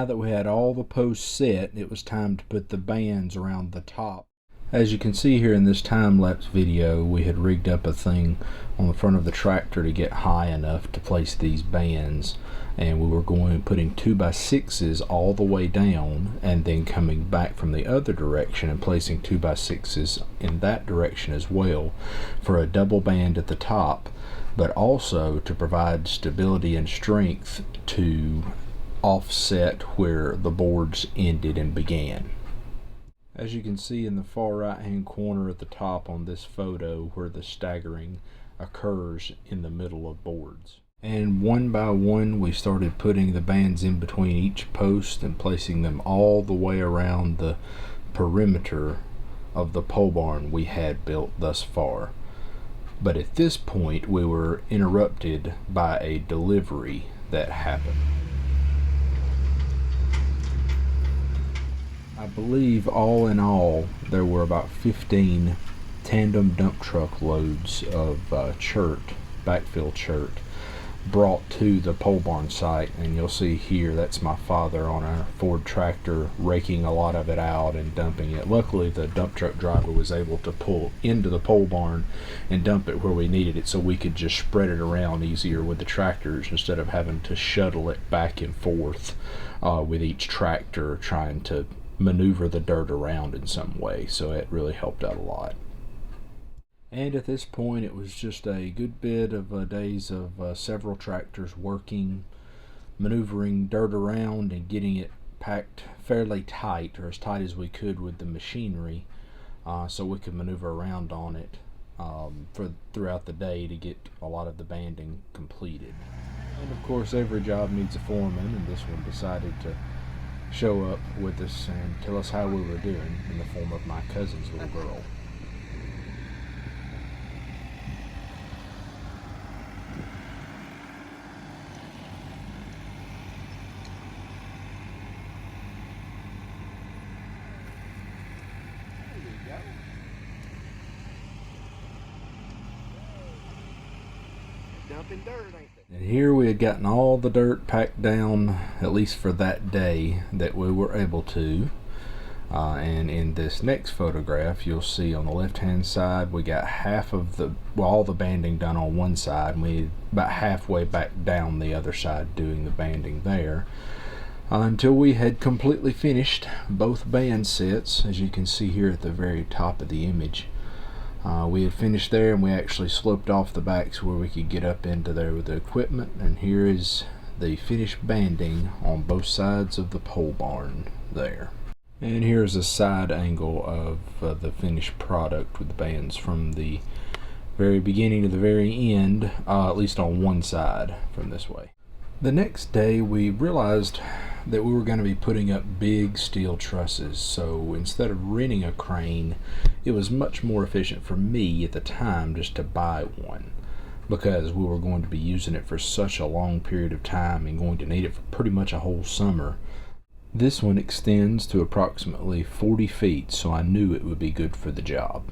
now that we had all the posts set, it was time to put the bands around the top. As you can see here in this time-lapse video, we had rigged up a thing on the front of the tractor to get high enough to place these bands, and we were putting 2x6s all the way down and then coming back from the other direction and placing 2x6s in that direction as well for a double band at the top, but also to provide stability and strength to offset where the boards ended and began. As you can see in the far right hand corner at the top on this photo, where the staggering occurs in the middle of boards. And one by one we started putting the bands in between each post and placing them all the way around the perimeter of the pole barn we had built thus far. But at this point we were interrupted by a delivery that happened. I believe all in all there were about 15 tandem dump truck loads of backfill chert brought to the pole barn site, and you'll see here that's my father on a Ford tractor raking a lot of it out and dumping it. Luckily the dump truck driver was able to pull into the pole barn and dump it where we needed it, so we could just spread it around easier with the tractors instead of having to shuttle it back and forth with each tractor trying to maneuver the dirt around in some way. So it really helped out a lot. And at this point it was just a good bit of days of several tractors working, maneuvering dirt around and getting it packed fairly tight, or as tight as we could with the machinery, so we could maneuver around on it throughout the day to get a lot of the banding completed. And of course every job needs a foreman, and this one decided to show up with us and tell us how we were doing in the form of my cousin's little girl. Dumping dirt, ain't they? And here we had gotten all the dirt packed down, at least for that day, that we were able to. And in this next photograph, you'll see on the left hand side we got all the banding done on one side, and we about halfway back down the other side doing the banding there, until we had completely finished both band sets, as you can see here at the very top of the image. We had finished there, and we actually sloped off the backs where we could get up into there with the equipment, and here is the finished banding on both sides of the pole barn there. And here's a side angle of the finished product with the bands from the very beginning to the very end, at least on one side from this way. The next day we realized that we were going to be putting up big steel trusses, so instead of renting a crane, it was much more efficient for me at the time just to buy one, because we were going to be using it for such a long period of time and going to need it for pretty much a whole summer. This one extends to approximately 40 feet, so I knew it would be good for the job.